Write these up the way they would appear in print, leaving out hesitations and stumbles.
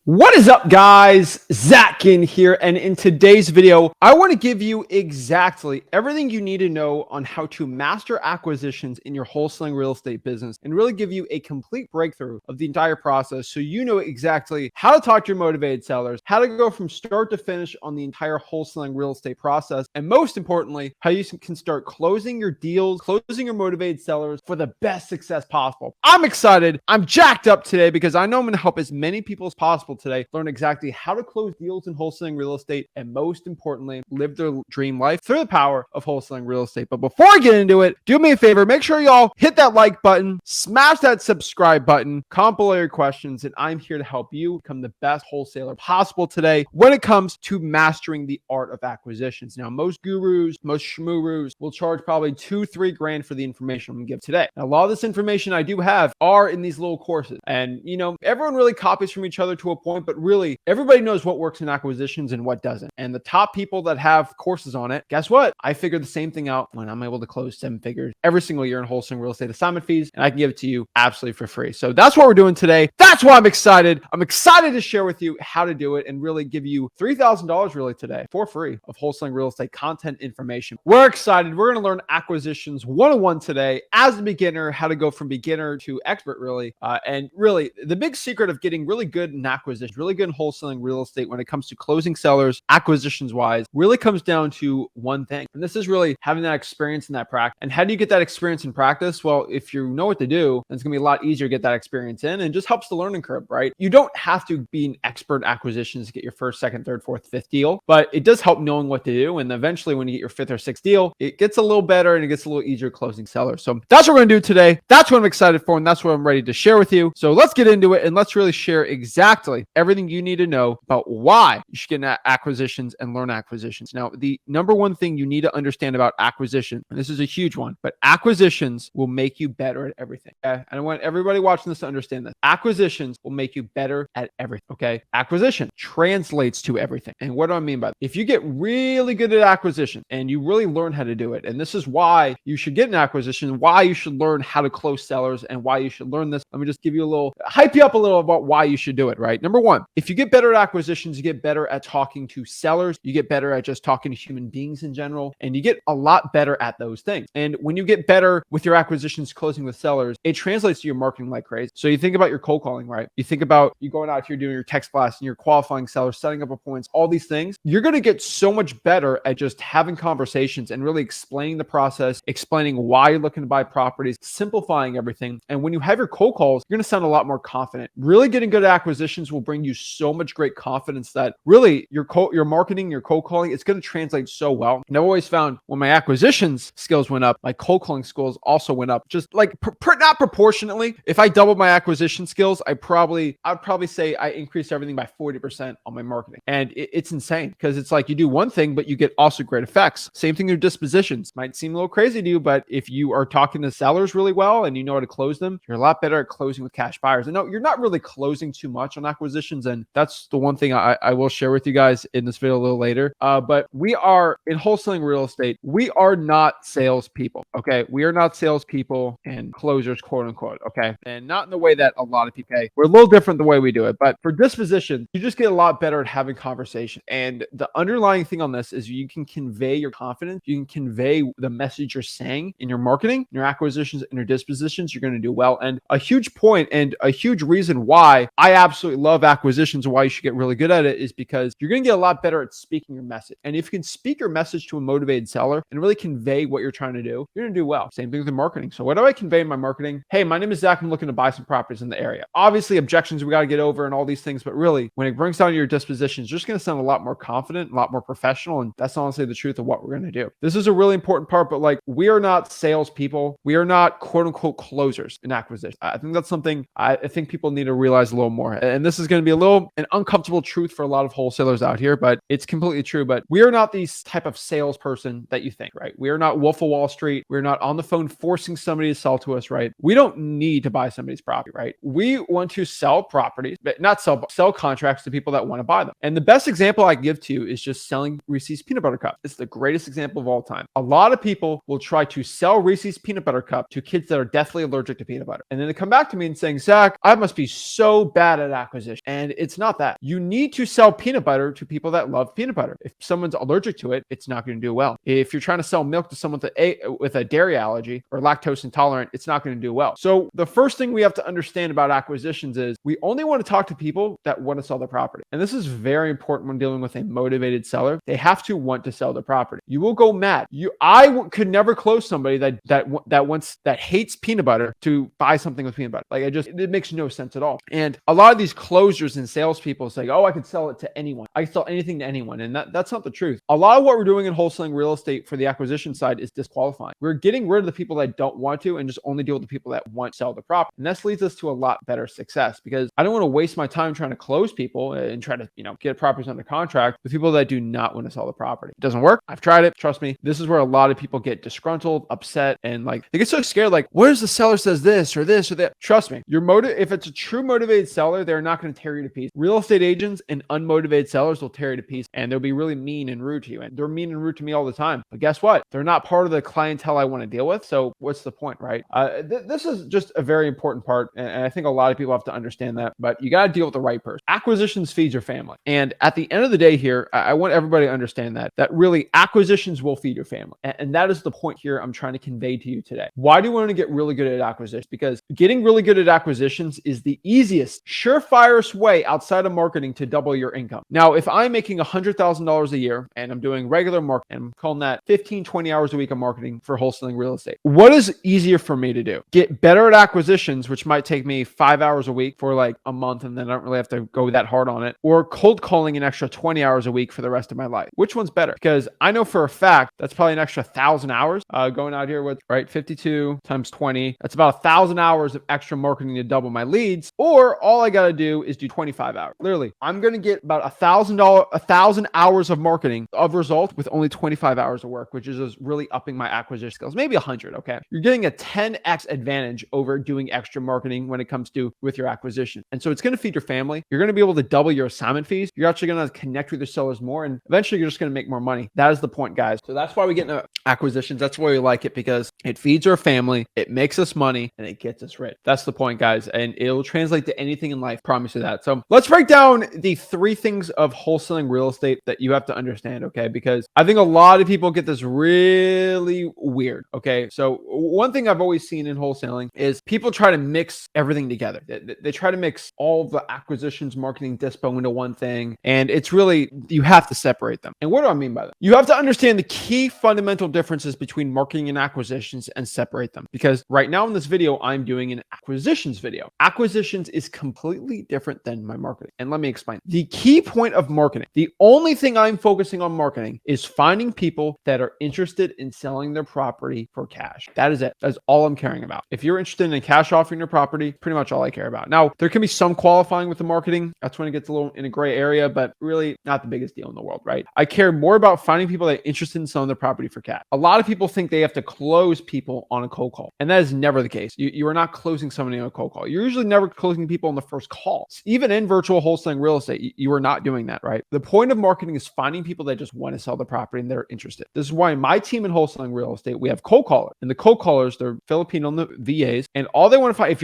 What is up, guys? Zach Ginn here, and in today's video, I want to give you exactly everything you need to know on how to master acquisitions in your wholesaling real estate business and really give you a complete breakthrough of the entire process so you know exactly how to talk to your motivated sellers, how to go from start to finish on the entire wholesaling real estate process, and most importantly, how you can start closing your deals, closing your motivated sellers for the best success possible. I'm excited. I'm jacked up today because I know I'm going to help as many people as possible today learn exactly how to close deals in wholesaling real estate and most importantly live their dream life through the power of wholesaling real estate. But before I get into it, do me a favor, make sure y'all hit that like button, smash that subscribe button, comment below your questions, and I'm here to help you become the best wholesaler possible today when it comes to mastering the art of acquisitions. Now, most gurus, most schmurus will charge probably $2-3 grand for the information I'm gonna give today. Now, a lot of this information I do have are in these little courses, and everyone really copies from each other to a point, but really everybody knows what works in acquisitions and what doesn't. And the top people that have courses on it, guess what? I figured the same thing out when I'm able to close 7 figures every single year in wholesaling real estate assignment fees, and I can give it to you absolutely for free. So that's what we're doing today. That's why I'm excited. I'm excited to share with you how to do it and really give you $3,000 really today for free of wholesaling real estate content information. We're excited. We're going to learn acquisitions 101 today as a beginner, how to go from beginner to expert really. And really the big secret of getting really good in acquisition, really good in wholesaling real estate when it comes to closing sellers, acquisitions wise, really comes down to one thing. And this is really having that experience in that practice. And how do you get that experience in practice? Well, if you know what to do, then it's going to be a lot easier to get that experience in and just helps the learning curve, right? You don't have to be an expert in acquisitions to get your first, second, third, fourth, fifth deal, but it does help knowing what to do. And eventually when you get your fifth or sixth deal, it gets a little better and it gets a little easier closing sellers. So that's what we're going to do today. That's what I'm excited for. And that's what I'm ready to share with you. So let's get into it and let's really share exactly everything you need to know about why you should get into acquisitions and learn acquisitions. Now, the number one thing you need to understand about acquisition, and this is a huge one, but acquisitions will make you better at everything. Okay? And I want everybody watching this to understand this. Acquisitions will make you better at everything. Okay. Acquisition translates to everything. And what do I mean by that? If you get really good at acquisition and you really learn how to do it, and this is why you should get an acquisition, why you should learn how to close sellers and why you should learn this. Let me just give you a little, hype you up a little about why you should do it, right? Number one, if you get better at acquisitions, you get better at talking to sellers, you get better at just talking to human beings in general, and you get a lot better at those things. And when you get better with your acquisitions, closing with sellers, it translates to your marketing like crazy. So you think about your cold calling, right? You think about you going out here doing your text blast and you're qualifying sellers, setting up appointments, all these things. You're going to get so much better at just having conversations and really explaining the process, explaining why you're looking to buy properties, simplifying everything. And when you have your cold calls, you're going to sound a lot more confident. Really getting good at acquisitions will bring you so much great confidence that really your marketing, your cold calling, it's going to translate so well. And I've always found when my acquisitions skills went up, my cold calling skills also went up, just like not proportionately. If I doubled my acquisition skills, I'd probably say I increased everything by 40% on my marketing. And it's insane because it's like you do one thing, but you get also great effects. Same thing with dispositions. Might seem a little crazy to you, but if you are talking to sellers really well and you know how to close them, you're a lot better at closing with cash buyers. And no, you're not really closing too much on acquisitions. And that's the one thing I will share with you guys in this video a little later. But we are in wholesaling real estate. We are not salespeople. Okay. We are not salespeople and closers, quote unquote. Okay. And not in the way that a lot of people, okay, we're a little different the way we do it. But for disposition, you just get a lot better at having conversation. And the underlying thing on this is you can convey your confidence. You can convey the message you're saying in your marketing, in your acquisitions, and your dispositions. You're going to do well. And a huge point and a huge reason why I absolutely love acquisitions and why you should get really good at it is because you're going to get a lot better at speaking your message. And if you can speak your message to a motivated seller and really convey what you're trying to do, you're going to do well. Same thing with the marketing. So what do I convey in my marketing? Hey, my name is Zach. I'm looking to buy some properties in the area. Obviously, objections we got to get over and all these things, but really when it brings down your dispositions, you're just going to sound a lot more confident, a lot more professional. And that's honestly the truth of what we're going to do. This is a really important part, but like we are not salespeople. We are not quote unquote closers in acquisition. I think that's something I think people need to realize a little more. And this is going to be a little an uncomfortable truth for a lot of wholesalers out here, but it's completely true. But we are not these type of salesperson that you think, right? We are not Wolf of Wall Street. We're not on the phone forcing somebody to sell to us, right? We don't need to buy somebody's property, right? We want to sell properties, but not sell contracts to people that want to buy them. And the best example I give to you is just selling Reese's peanut butter cup. It's the greatest example of all time. A lot of people will try to sell Reese's peanut butter cup to kids that are deathly allergic to peanut butter. And then they come back to me and saying, Zach, I must be so bad at acquisition. acquisition. And it's not that. You need to sell peanut butter to people that love peanut butter. If someone's allergic to it, it's not going to do well. If you're trying to sell milk to someone with a dairy allergy or lactose intolerant, it's not going to do well. So the first thing we have to understand about acquisitions is we only want to talk to people that want to sell their property. And this is very important when dealing with a motivated seller. They have to want to sell their property. You will go mad. Could never close somebody that hates peanut butter to buy something with peanut butter. It makes no sense at all. And a lot of these closers and salespeople say, oh, I could sell it to anyone. I can sell anything to anyone. And that's not the truth. A lot of what we're doing in wholesaling real estate for the acquisition side is disqualifying. We're getting rid of the people that don't want to and just only deal with the people that want to sell the property. And this leads us to a lot better success, because I don't want to waste my time trying to close people and try to, get properties under contract with people that do not want to sell the property. It doesn't work. I've tried it. Trust me. This is where a lot of people get disgruntled, upset, and they get so scared. What if the seller says this or that? Trust me. If it's a true motivated seller, they're not going to tear you to pieces. Real estate agents and unmotivated sellers will tear you to pieces, and they'll be really mean and rude to you. And they're mean and rude to me all the time. But guess what? They're not part of the clientele I want to deal with. So what's the point, right? This is just a very important part. And I think a lot of people have to understand that, but you got to deal with the right person. Acquisitions feed your family. And at the end of the day here, I want everybody to understand that really acquisitions will feed your family. And that is the point here I'm trying to convey to you today. Why do you want to get really good at acquisitions? Because getting really good at acquisitions is the easiest, surefirest way outside of marketing to double your income. Now, if I'm making $100,000 a year and I'm doing regular marketing, I'm calling that 15, 20 hours a week of marketing for wholesaling real estate. What is easier for me to do? Get better at acquisitions, which might take me 5 hours a week for a month, and then I don't really have to go that hard on it, or cold calling an extra 20 hours a week for the rest of my life. Which one's better? Because I know for a fact that's probably an extra 1,000 hours going out here with 52 times 20. That's about 1,000 hours of extra marketing to double my leads. Or all I got to do is do 25 hours. Literally, I'm going to get about $1,000 hours of marketing of result with only 25 hours of work, which is just really upping my acquisition skills. Maybe 100. Okay. You're getting a 10x advantage over doing extra marketing when it comes to with your acquisition. And so it's going to feed your family. You're going to be able to double your assignment fees. You're actually going to connect with your sellers more, and eventually you're just going to make more money. That is the point, guys. So that's why we get into acquisitions. That's why we like it, because it feeds our family, it makes us money, and it gets us rich. That's the point, guys. And it'll translate to anything in life. Promise you that. So let's break down the 3 things of wholesaling real estate that you have to understand, okay? Because I think a lot of people get this really weird, okay? So one thing I've always seen in wholesaling is people try to mix everything together. They try to mix all the acquisitions, marketing, dispo into one thing. And it's really, you have to separate them. And what do I mean by that? You have to understand the key fundamental differences between marketing and acquisitions and separate them. Because right now in this video, I'm doing an acquisitions video. Acquisitions is completely different than my marketing. And let me explain. The key point of marketing, the only thing I'm focusing on marketing is finding people that are interested in selling their property for cash. That is it. That's all I'm caring about. If you're interested in cash offering your property, pretty much all I care about. Now, there can be some qualifying with the marketing. That's when it gets a little in a gray area, but really not the biggest deal in the world, right? I care more about finding people that are interested in selling their property for cash. A lot of people think they have to close people on a cold call, and that is never the case. You are not closing somebody on a cold call. You're usually never closing people on the first call. Even in virtual wholesaling real estate, you are not doing that, right? The point of marketing is finding people that just want to sell the property and they're interested. This is why my team in wholesaling real estate, we have cold callers, and the cold callers, they're Filipino VAs, and all they want to find, if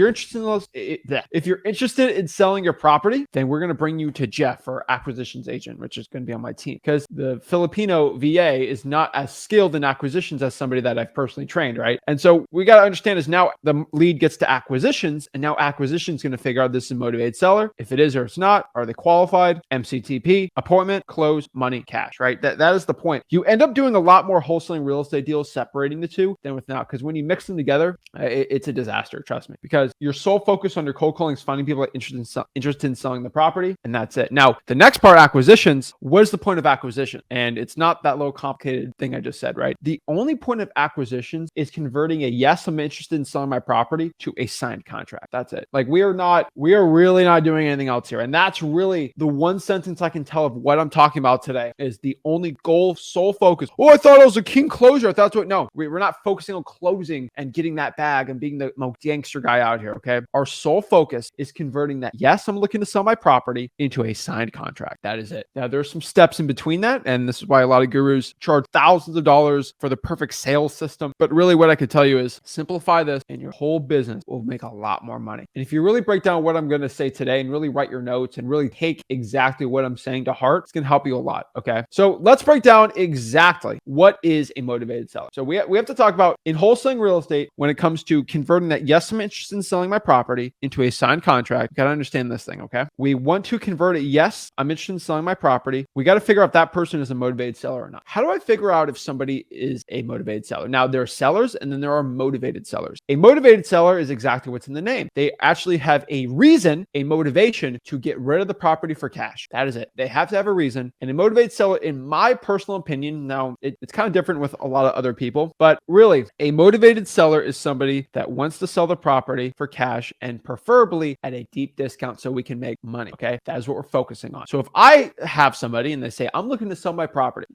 you're interested in selling your property, then we're going to bring you to Jeff, our acquisitions agent, which is going to be on my team, because the Filipino VA is not as skilled in acquisitions as somebody that I've personally trained, right? And so we got to understand is now the lead gets to acquisitions, and now acquisitions going to figure out this is a motivated seller. If it is or it's not, are they qualified? MCTP, appointment, close, money, cash, right? That is the point. You end up doing a lot more wholesaling real estate deals separating the two than with now, because when you mix them together, it's a disaster, trust me, because your sole focus on your cold calling is finding people that are interested in selling the property, and that's it. Now, the next part, acquisitions, what is the point of acquisition? And it's not that little complicated thing I just said, right? The only point of acquisitions is converting a yes, I'm interested in selling my property to a signed contract. That's it. We are really not doing anything else here. And that's really the one sentence I can tell of what I'm talking about today is the only goal, sole focus. Oh, I thought it was a king closure. I thought that's what, no, we're not focusing on closing and getting that bag and being the most gangster guy out here. Okay. Our sole focus is converting that. Yes, I'm looking to sell my property into a signed contract. That is it. Now there's some steps in between that. And this is why a lot of gurus charge thousands of dollars for the perfect sales system. But really what I could tell you is simplify this and your whole business will make a lot more money. And if you really break down what I'm going to say today and really write your notes and really take exactly what I'm saying to heart, it's going to help you a lot. Okay. So let's break down exactly what is a motivated seller. So we have to talk about in wholesaling real estate when it comes to converting that, yes, I'm interested in selling my property into a signed contract. You got to understand this thing. Okay. We want to convert it. Yes, I'm interested in selling my property. We got to figure out if that person is a motivated seller or not. How do I figure out if somebody is a motivated seller? Now, there are sellers and then there are motivated sellers. A motivated seller is exactly what's in the name. They actually have a reason, a motivation to get rid of the property for cash. That is it. They have to have a reason. And a motivated seller, in my personal opinion, now it's kind of different with a lot of other people, but really a motivated seller is somebody that wants to sell the property for cash and preferably at a deep discount so we can make money. Okay. That is what we're focusing on. So if I have somebody and they say, I'm looking to sell my property,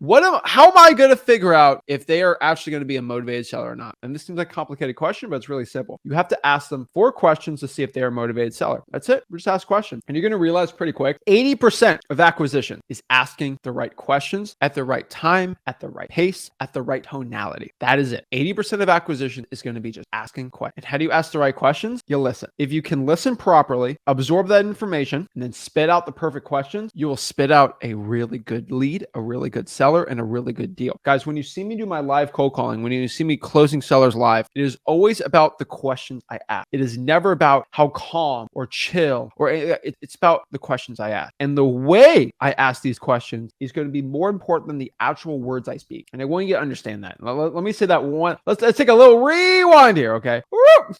how am I going to figure out if they are actually going to be a motivated seller or not? And this seems like a complicated question, but it's really simple. You have to ask them 4 questions to see if they're a motivated seller. That's it. We just ask questions. And you're going to realize pretty quick, 80% of acquisition is asking the right questions at the right time, at the right pace, at the right tonality. That is it. 80% of acquisition is going to be just asking questions. And how do you ask the right questions? You listen. If you can listen properly, absorb that information, and then spit out the perfect questions, you will spit out a really good lead, a really good seller, and a really good deal. Guys, when you see me do my live cold calling, when you see me closing sellers live, it is always about the questions I ask. It is never about how calm or chill, or it's about the questions I ask. And the way I ask these questions is going to be more important than the actual words I speak. And I want you to understand that. Let me say that one. Let's take a little rewind here, okay?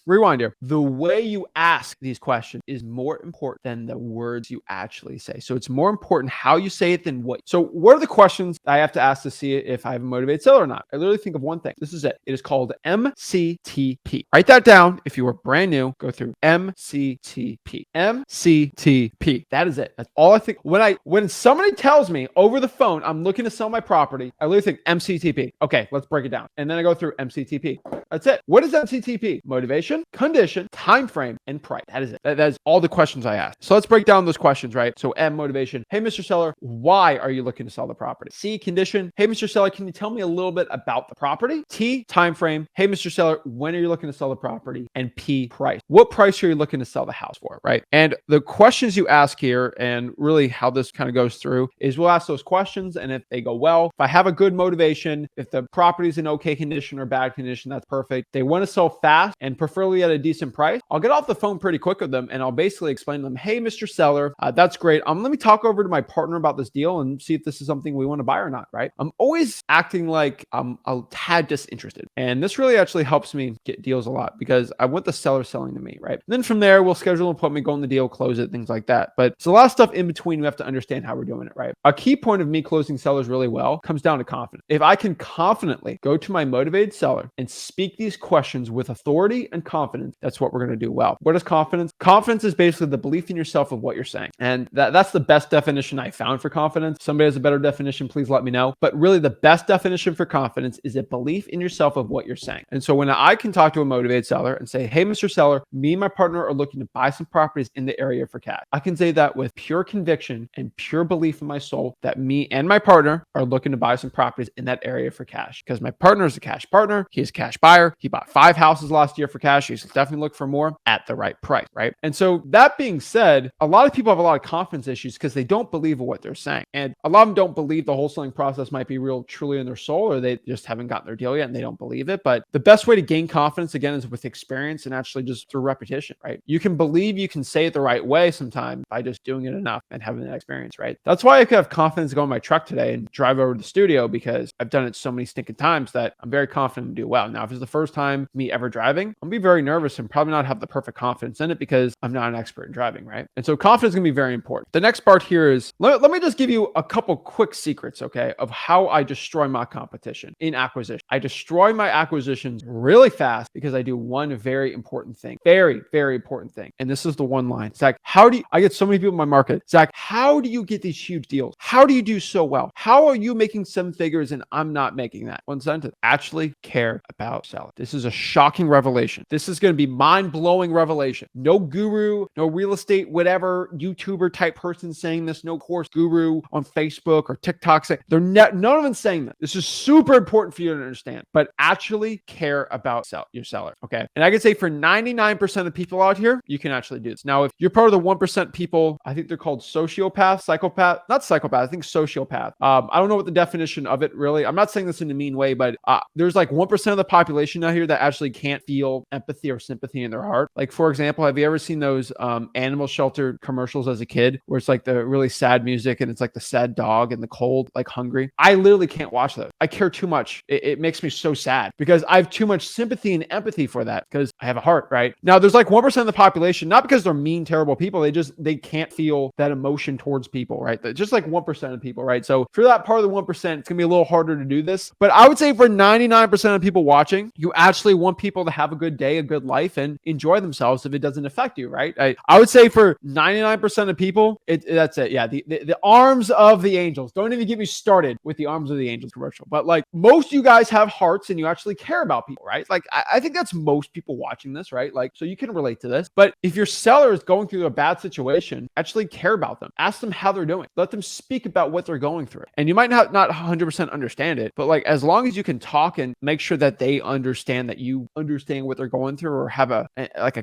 Rewind here. The way you ask these questions is more important than the words you actually say. So it's more important how you say it than what. So what are the questions I have to ask to see if I have a motivated seller or not? I literally think of one thing. This is it. It is called MCTP. Write that down. If you are brand new, go through MCTP. MCTP. That is it. That's all I think. When somebody tells me over the phone, I'm looking to sell my property, I literally think MCTP. Okay, let's break it down. And then I go through MCTP. That's it. What is MCTP? Motivation, condition, time frame, and price. That is it. That is all the questions I ask. So let's break down those questions, right? So M, motivation. Hey, Mr. Seller, why are you looking to sell the property? C, condition. Hey, Mr. Seller, can you tell me a little bit about the property? T, time frame. Hey, Mr. Seller, when are you looking to sell the property? And P, price. What price are you looking to sell the house for, right? And the questions you ask here, and really how this kind of goes through, is we'll ask those questions, and if they go well, if I have a good motivation, if the property's in okay condition or bad condition, that's perfect. They want to sell fast and preferably at a decent price. I'll get off the phone pretty quick with them, and I'll basically explain to them, hey, Mr. Seller, that's great. Let me talk over to my partner about this deal and see if this is something we want to buy or not, right? I'm always acting like I'm a tad disinterested. And this really actually helps me get deals a lot because I want the seller selling to me, right? And then from there, we'll schedule an appointment, go on the deal, close it, things like that. But it's a lot of stuff in between. We have to understand how we're doing it, right? A key point of me closing sellers really well comes down to confidence. If I can confidently go to my motivated seller and speak these questions with authority and confidence, that's what we're going to do well. What is confidence? Confidence is basically the belief in yourself of what you're saying. And that's the best definition I found for confidence. If somebody has a better definition, please let me know. But really the best definition for confidence is a belief in yourself of what you're saying. And so when I can talk to a motivated seller and say, hey, Mr. Seller, me and my partner are looking to buy some properties in the area for cash. I can say that with pure conviction and pure belief in my soul that me and my partner are looking to buy some properties in that area for cash because my partner is a cash partner. He is a cash buyer. He bought 5 houses last year for cash. He's definitely look for more at the right price, right? And so that being said, a lot of people have a lot of confidence issues because they don't believe in what they're saying. And a lot of them don't believe the wholesaling process might be real truly in their soul, or they just haven't gotten their deal yet and they don't believe it. But the best way to gain confidence, again, is with experience and actually just through repetition, right? You can believe you can say it the right way sometimes by just doing it enough and having that experience, right? That's why I could have confidence to go in my truck today and drive over to the studio because I've done it so many stinking times that I'm very confident to do well. Now, if it's the first time me ever driving, I'll be very nervous and probably not have the perfect confidence in it because I'm not an expert in driving, right? And so confidence is going to be very important. The next part here is, let me just give you a couple quick secrets, okay, of how I destroy my competition in acquisition. I destroy my acquisitions really fast because I do one very important thing, very, very important thing. And this is the one line. Zach, I get so many people in my market. Zach, how do you get these huge deals? How do you do so well? How are you making 7 figures and I'm not making that? One sentence, actually care about selling. This is a shocking revelation revelation. This is going to be mind-blowing revelation. No guru, no real estate, whatever YouTuber type person saying this, no course guru on Facebook or TikTok saying, none of them saying that. This is super important for you to understand, but actually care about your seller. Okay. And I can say for 99% of people out here, you can actually do this. Now, if you're part of the 1% people, I think they're called sociopath, psychopath, not psychopath, I think sociopath. I don't know what the definition of it really. I'm not saying this in a mean way, but there's like 1% of the population out here that actually can't feel empathy or sympathy in their heart. Like, for example, have you ever seen those animal shelter commercials as a kid where it's like the really sad music and it's like the sad dog and the cold, like hungry? I literally can't watch those. I care too much. It makes me so sad because I have too much sympathy and empathy for that because I have a heart, right? Now, there's like 1% of the population, not because they're mean, terrible people. They can't feel that emotion towards people, right? Just like 1% of people, right? So for that part of the 1%, it's going to be a little harder to do this. But I would say for 99% of people watching, you actually want people to have a good day, a good life, and enjoy themselves if it doesn't affect you, right? I would say for 99% of people, that's it. Yeah, the arms of the angels. Don't even get me started with the arms of the angels commercial. But like most of you guys have hearts and you actually care about people, right? Like I think that's most people watching this, right? Like, so you can relate to this. But if your seller is going through a bad situation, actually care about them. Ask them how they're doing. Let them speak about what they're going through. And you might not 100% understand it, but like as long as you can talk and make sure that they understand that you understand what they're going through or have a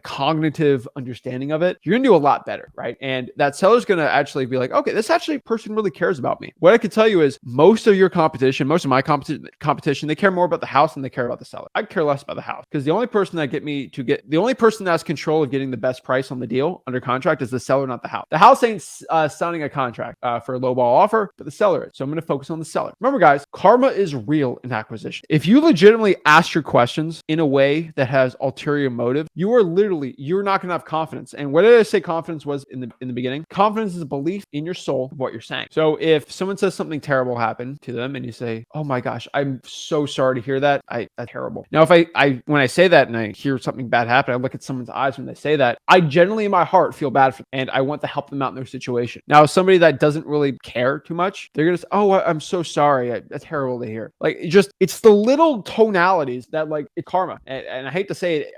cognitive understanding of it, you're gonna do a lot better, right? And that seller's gonna actually be like, okay, this actually person really cares about me. What I could tell you is most of your competition, most of my competition, they care more about the house than they care about the seller. I care less about the house because the only person the only person that has control of getting the best price on the deal under contract is the seller, not the house. The house ain't signing a contract for a lowball offer, but the seller is. So I'm going to focus on the seller. Remember, guys, karma is real in acquisition. If you legitimately ask your questions in a way that has ulterior motive, you're not going to have confidence. And what did I say confidence was in the beginning? Confidence is a belief in your soul of what you're saying. So if someone says something terrible happened to them and you say, oh my gosh, I'm so sorry to hear that. That's terrible. Now, if when I say that and I hear something bad happen, I look at someone's eyes when they say that, I generally in my heart feel bad for them and I want to help them out in their situation. Now, somebody that doesn't really care too much, they're going to say, oh, I'm so sorry. That's terrible to hear. Like, it's the little tonalities that like it's karma. And I hate to say it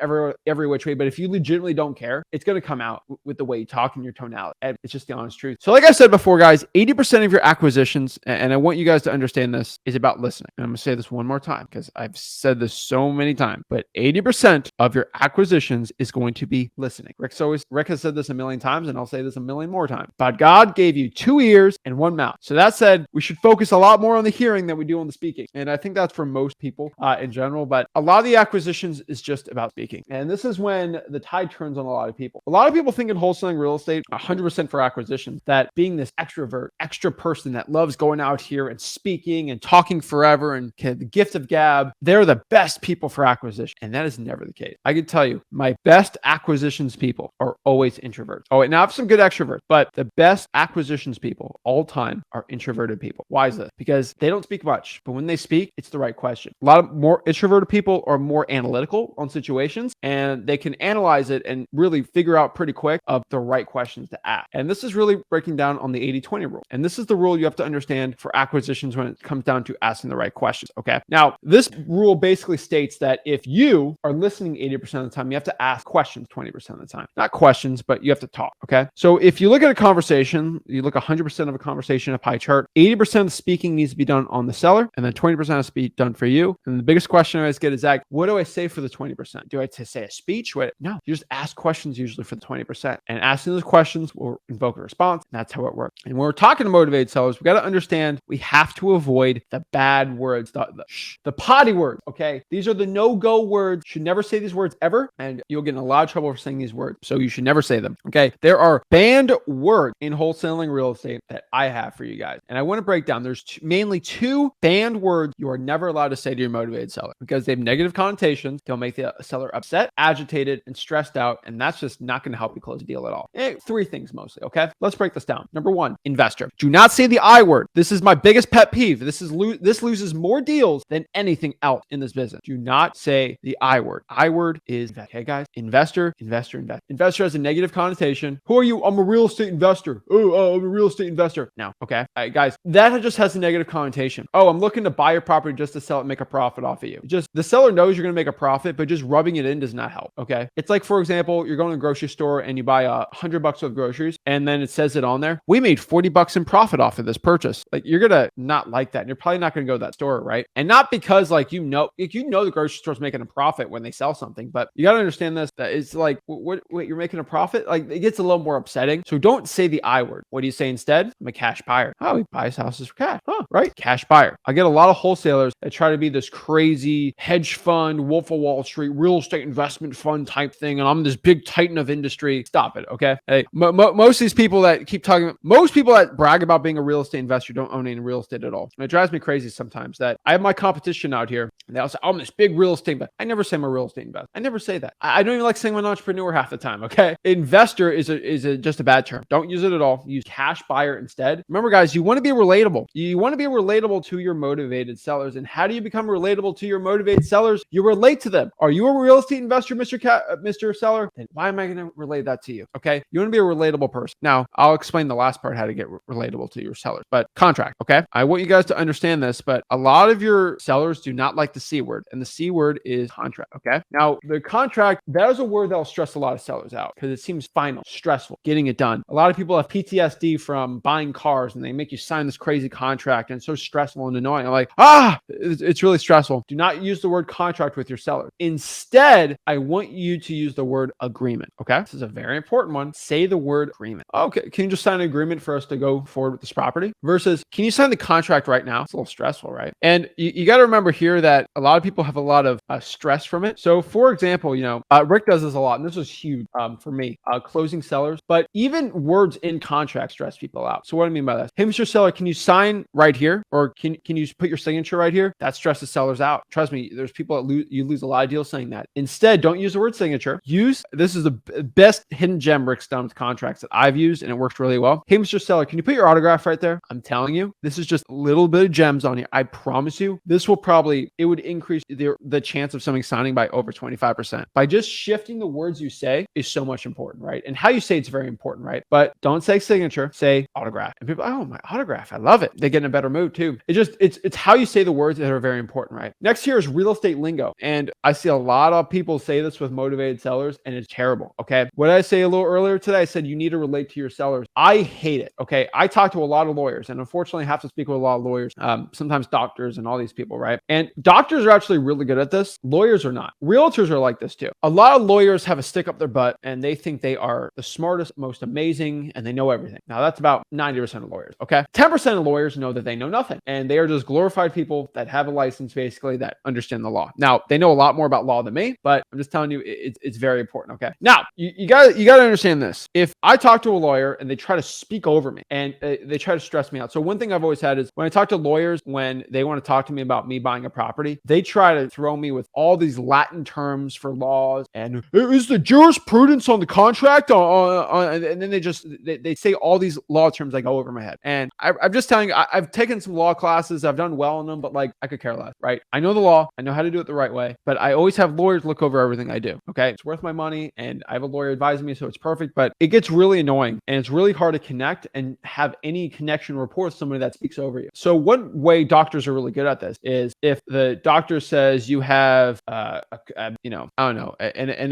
every which way, but if you legitimately don't care, it's going to come out with the way you talk and your tonality. And it's just the honest truth. So like I said before, guys, 80% of your acquisitions, and I want you guys to understand this, is about listening. And I'm going to say this one more time because I've said this so many times, but 80% of your acquisitions is going to be listening. Rick has said this a million times, and I'll say this a million more times. But God gave you 2 ears and 1 mouth. So that said, we should focus a lot more on the hearing than we do on the speaking. And I think that's for most people in general, but a lot of the acquisitions is just about speaking. And this is when the tide turns on a lot of people. A lot of people think in wholesaling real estate, 100% for acquisitions, that being this extrovert, extra person that loves going out here and speaking and talking forever and the gift of gab, they're the best people for acquisition. And that is never the case. I can tell you, my best acquisitions people are always introverts. Oh, wait, now I have some good extroverts, but the best acquisitions people all time are introverted people. Why is this? Because they don't speak much, but when they speak, it's the right question. A lot of more introverted people are more analytical on situations and they can analyze it and really figure out pretty quick of the right questions to ask. And this is really breaking down on the 80-20 rule. And this is the rule you have to understand for acquisitions when it comes down to asking the right questions. Okay. Now, this rule basically states that if you are listening 80% of the time, you have to ask questions 20% of the time. Not questions, but you have to talk. Okay. So if you look at a conversation, you look 100% of a conversation, a pie chart, 80% of the speaking needs to be done on the seller, and then 20% has to be done for you. And the biggest question I always get is, Zach, what do I say for the 20%? Do I say a speech? No, you just ask questions usually for the 20%. And asking those questions will invoke a response. And that's how it works. And when we're talking to motivated sellers, we got to understand we have to avoid the bad words, the potty words. Okay. These are the no-go words. You should never say these words ever. And you'll get in a lot of trouble for saying these words. So you should never say them. Okay. There are banned words in wholesaling real estate that I have for you guys. And I want to break down. There's mainly 2 banned words you are never allowed to say to your motivated seller because they have negative connotations. They'll make the seller upset, agitated, and stressed out. And that's just not going to help you close a deal at all. 3 things mostly. Okay. Let's break this down. Number 1, investor. Do not say the I word. This is my biggest pet peeve. This loses more deals than anything else in this business. Do not say the I word. I word is, okay, guys, investor. Investor has a negative connotation. Who are you? I'm a real estate investor. Oh, I'm a real estate investor. No. Okay. All right, guys, that just has a negative connotation. Oh, I'm looking to buy your property just to sell it and make a profit off of you. Just the seller knows you're going to make a profit, but just rubbing it in does not help. Okay. It's like, for example, you're going to a grocery store and you buy $100 worth of groceries and then it says it on there. We made $40 in profit off of this purchase. Like, you're going to not like that. And you're probably not going to go to that store, right? And not because like, the grocery store's making a profit when they sell something, but you got to understand this, that it's like, what, you're making a profit? Like, it gets a little more upsetting. So don't say the I word. What do you say instead? I'm a cash buyer. Oh, he buys houses for cash. Huh, right? Cash buyer. I get a lot of wholesalers that try to be this crazy hedge fund, Wolf of Wall Street, real estate investment fund type thing. And I'm this big titan of industry. Stop it. Okay. Hey, most of these people that keep talking, most people that brag about being a real estate investor don't own any real estate at all. And it drives me crazy sometimes that I have my competition out here and they'll say, I'm this big real estate investor. I never say I'm a real estate investor. I never say that. I don't even like saying I'm an entrepreneur half the time. Okay. Investor is just a bad term. Don't use it at all. Use cash buyer instead. Remember, guys, you want to be relatable. You want to be relatable to your motivated sellers. And how do you become relatable to your motivated sellers? You relate to them. Are you a real estate investor, Mr. Seller? Then why am I going to relay that to you? Okay. You want to be a relatable person. Now, I'll explain the last part, how to get relatable to your sellers, but contract. Okay. I want you guys to understand this, but a lot of your sellers do not like the C word, and the C word is contract. Okay. Now, the contract, that is a word that'll stress a lot of sellers out because it seems final, stressful, getting it done. A lot of people have PTSD from buying cars and they make you sign this crazy contract and it's so stressful and annoying. I'm like, it's really stressful. Do not use the word contract with your seller. Instead, I want you to use the word agreement. Okay. This is a very important one. Say the word agreement. Okay. Can you just sign an agreement for us to go forward with this property versus can you sign the contract right now? It's a little stressful, right? And you got to remember here that a lot of people have a lot of stress from it. So for example, Rick does this a lot and this was huge for me, closing sellers, but even words in contract stress people out. So what do I mean by that? Hey, Mr. Seller, can you sign right here? Or can you put your signature right here? That stresses sellers out. Trust me, there's people that you lose a lot of deals saying that. Instead, don't use the word signature. This is the best hidden gem Rick's done with contracts that I've used and it works really well. Hey, Mr. Seller, can you put your autograph right there? I'm telling you, this is just a little bit of gems on here. I promise you, this will it would increase the chance of something signing by over 25%. By just shifting the words you say is so much important, right? And how you say it's very important, right? But don't say signature, say autograph. And people, oh, my autograph, I love it. They get in a better mood too. It's how you say the words that are very important, right? Next here is real estate lingo. And I see a lot of people say this with motivated sellers and it's terrible. Okay. What did I say a little earlier today? I said, you need to relate to your sellers. I hate it. Okay. I talk to a lot of lawyers and unfortunately have to speak with a lot of lawyers, sometimes doctors and all these people, right? And doctors are actually really good at this. Lawyers are not. Realtors are like this too. A lot of lawyers have a stick up their butt and they think they are the smartest, most amazing, and they know everything. Now that's about 90% of lawyers. Okay. 10% of lawyers know that they know nothing and they are just glorified people that have a license basically that understand the law. Now they know a lot more about law than me, but I'm just telling you it's very important. Okay. Now you got to understand this. If I talk to a lawyer and they try to speak over me and they try to stress me out. So one thing I've always had is when I talk to lawyers, when they want to talk to me about me buying a property, they try to throw me with all these Latin terms for laws and is the jurisprudence on the contract and then they say all these law terms that go over my head. And I'm just telling you, I've taken some law classes. I've done well in them, but like I could care less, right? I know the law. I know how to do it the right way, but I always have lawyers look over everything I do. Okay. It's worth my money and I have a lawyer advising me, so it's perfect, but it gets really annoying and it's really hard to connect and have any connection rapport with somebody that speaks over you. So one way doctors are really good at this is if the doctor says you have, an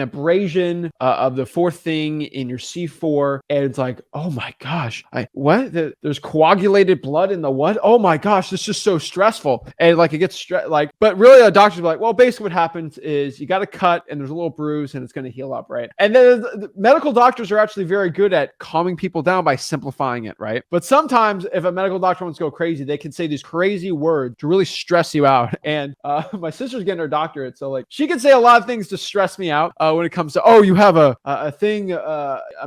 abrasion of the fourth thing in your C4, and it's like, oh my gosh, there's coagulated blood in the what? Oh my gosh, this is just so stressful. And like it gets but really a doctor's like, well, basically what happens is you got a cut and there's a little bruise and it's going to heal up, right? And then the medical doctors are actually very good at calming people down by simplifying it, right? But sometimes if a medical doctor wants to go crazy, they can say these crazy words to really stress you out. And my sister's getting her doctorate, so like she can say a lot of things to stress me out when it comes to, oh, you have a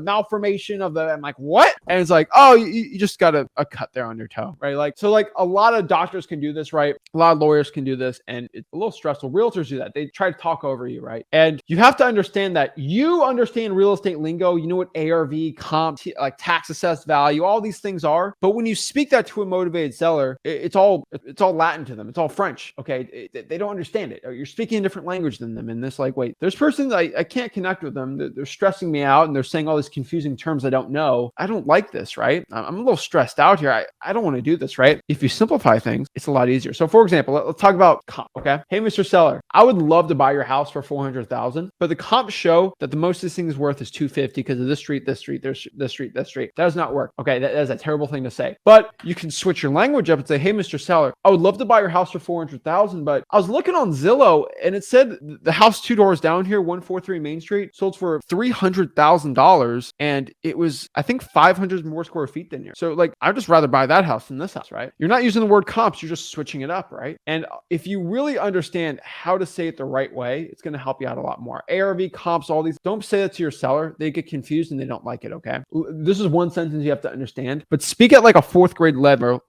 malformation of the, I'm like, what? And it's like, oh, you just got a cut there on your toe, right? Like, so like a lot of doctors can do this, right? A lot of lawyers can do this, and it's a little stressful. Realtors do that. They try to talk over you, right? And you have to understand that you understand real estate lingo. You know what ARV, comp, like tax assessed value, all these things are. But when you speak that to a motivated seller, it's all Latin to them. It's all French. Okay. they don't understand it. Or you're speaking a different language than them. And this like, wait, there's persons I can't connect with them. They're stressing me out and they're saying all these confusing terms I don't know. I don't like this, right? I'm a little stressed out here. I don't want to do this, right? If you simplify things, it's a lot easier. So for example, let's talk about comp, okay? Hey, Mr. Seller, I would love to buy your house for $400,000, but the comps show that the most this thing is worth is $250 because of this street, this street, this street, this street. That does not work. Okay, that is a terrible thing to say. But you can switch your language up and say, hey, Mr. Seller, I would love to buy your house for $400,000, but I was looking on Zillow and it said the house 2 doors down here, 143 Main Street, sold for $300,000, and it was, I think, 500 more square feet than you. So like, I'd just rather buy that house than this house, right? You're not using the word comps, you're just switching it up, right? And if you really understand how to say it the right way, it's going to help you out a lot more. ARV, comps, all these, don't say that to your seller. They get confused and they don't like it, okay? This is one sentence you have to understand, but speak at like a 4th grade level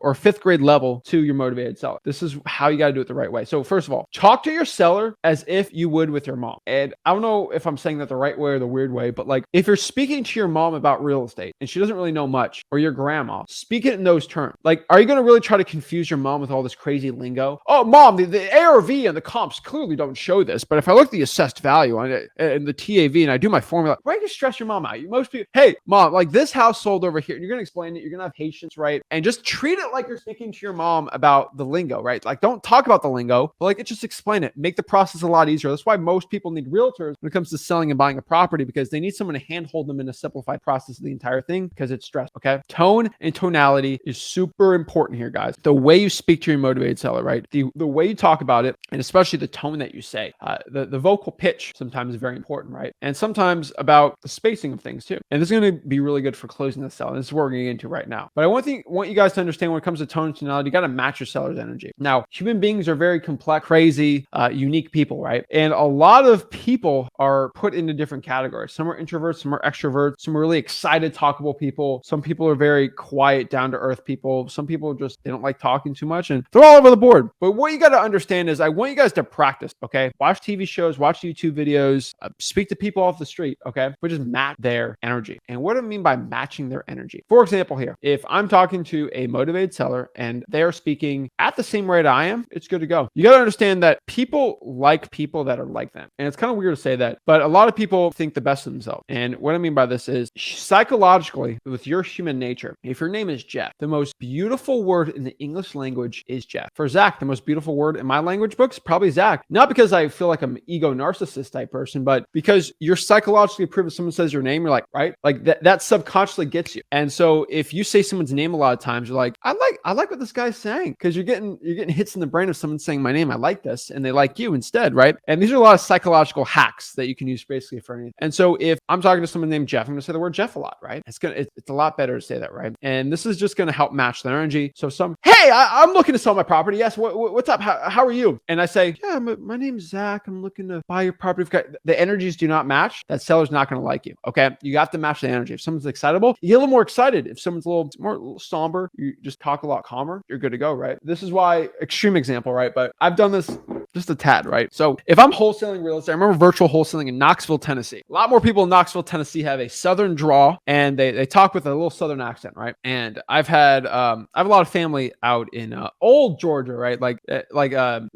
or 5th grade level to your motivated seller. This is how you got to do it the right way. So first of all, talk to your seller as if you would with your mom. And I don't know if I'm saying that the right way or the weird way, but like if you're speaking to your mom about real estate and she doesn't really know much, or your grandma, speak it in those terms. Like, are you going to really try to confuse your mom with all this crazy lingo? Oh, mom, the ARV and the comps clearly don't show this, but if I look at the assessed value on it and the TAV and I do my formula, why do you stress your mom out? Most people, hey, mom, like this house sold over here. You're going to explain it. You're going to have patience, right? And just treat it like you're speaking to your mom about the lingo, right? Like, don't talk about the lingo, but like, just explain it. Make the process a lot easier. That's why most people need realtors when it comes to selling and buying a property, because they need someone to handhold them in a simplified process of the entire thing, because it's stress, okay? Tone and tonality is super important here, guys. The way you speak to your motivated seller, right? The way you talk about it, and especially the tone that you say. The vocal pitch sometimes is very important, right? And sometimes about the spacing of things too. And this is going to be really good for closing the sale. And this is what we're going to get into right now. But I want you guys to understand when it comes to tone and tonality, you got to match your seller's energy. Now, human beings are very complex, crazy, unique people, right? And a lot of people are put into different categories. Some are introverts, some are extroverts, some are really excited, talkable people. Some people are very quiet, down to earth people. Some people just, they don't like talking too much, and they're all over the board. But what you got to understand is I want you guys to practice, okay? Watch TV shows, watch YouTube videos, speak to people off the street, okay? But just match their energy. And what do I mean by matching their energy? For example here, if I'm talking to a motivated seller and they're speaking at the same rate I am, it's good to go. You got to understand that people like people that are like them. And it's kind of weird to say that, but a lot of people think the best of themselves. And what I mean by this is psychologically, with your human nature, if your name is Jeff, the most beautiful word in the English language is Jeff. For Zach, the most beautiful word in my language books, probably Zach. Not because I feel like I'm an ego narcissist type person, but because you're psychologically approved. If someone says your name, you're like, right? Like that subconsciously gets you. And so if you say someone's name a lot of times, you're like, I like what this guy's saying, because you're getting hits in the brain of someone saying my name. I like this, and they like you instead, right? And these are a lot of psychological hacks that you can use basically for anything. And so if I'm talking to someone named Jeff, I'm going to say the word Jeff a lot, right? It's a lot better to say that, right? And this is just going to help match their energy. So hey, I'm looking to sell my property. Yes, what's up? How are you? And I say, yeah, my name's Zach. I'm looking to buy your property. The energies do not match, that seller's not going to like you. Okay, you have to match the energy. If someone's excitable, you get a little more excited. If someone's a little somber, you just talk a lot calmer. You're good to go, right? This is why, extreme example, right? But I've done this just a tad, right? So if I'm wholesaling real estate, I remember virtual wholesaling in Knoxville, Tennessee. A lot more people in Knoxville, Tennessee have a southern draw, and they talk with a little southern accent, right? And I have a lot of family out in old Georgia, right? Like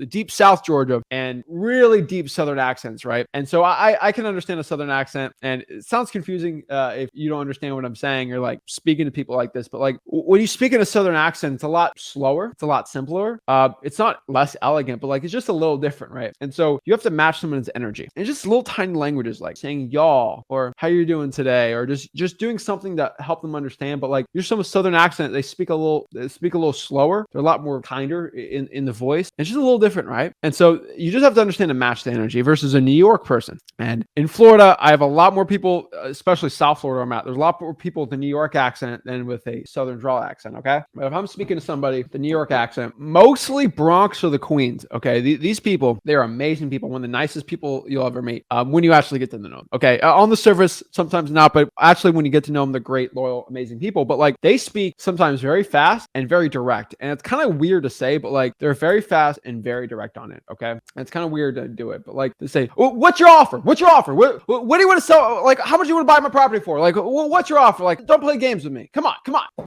deep South Georgia, and really deep southern accents, right? And so I can understand a southern accent, and it sounds confusing if you don't understand what I'm saying. You're like speaking to people like this, but like when you speak in a southern accent, it's a lot slower, it's a lot simpler. It's not less elegant, but like it's just a little different, right? And so you have to match someone's energy. And just little tiny languages like saying y'all, or how you doing today, or just doing something that help them understand. But like you're some southern accent, they speak a little slower. They're a lot more kinder in the voice. It's just a little different, right? And so you just have to understand to match the energy versus a New York person. And in Florida, I have a lot more people, especially South Florida I'm at, there's a lot more people with a New York accent than with a southern drawl accent, okay? But if I'm speaking to somebody with the New York accent, mostly Bronx or the Queens, okay? These these people, they're amazing people, one of the nicest people you'll ever meet when you actually get to know them. Okay. On the surface, sometimes not, but actually when you get to know them, they're great, loyal, amazing people. But like they speak sometimes very fast and very direct. And it's kind of weird to say, but like they're very fast and very direct on it. Okay. And it's kind of weird to do it, but like they say, what's your offer? What's your offer? What do you want to sell? Like, how much do you want to buy my property for? Like, what's your offer? Like, don't play games with me. Come on.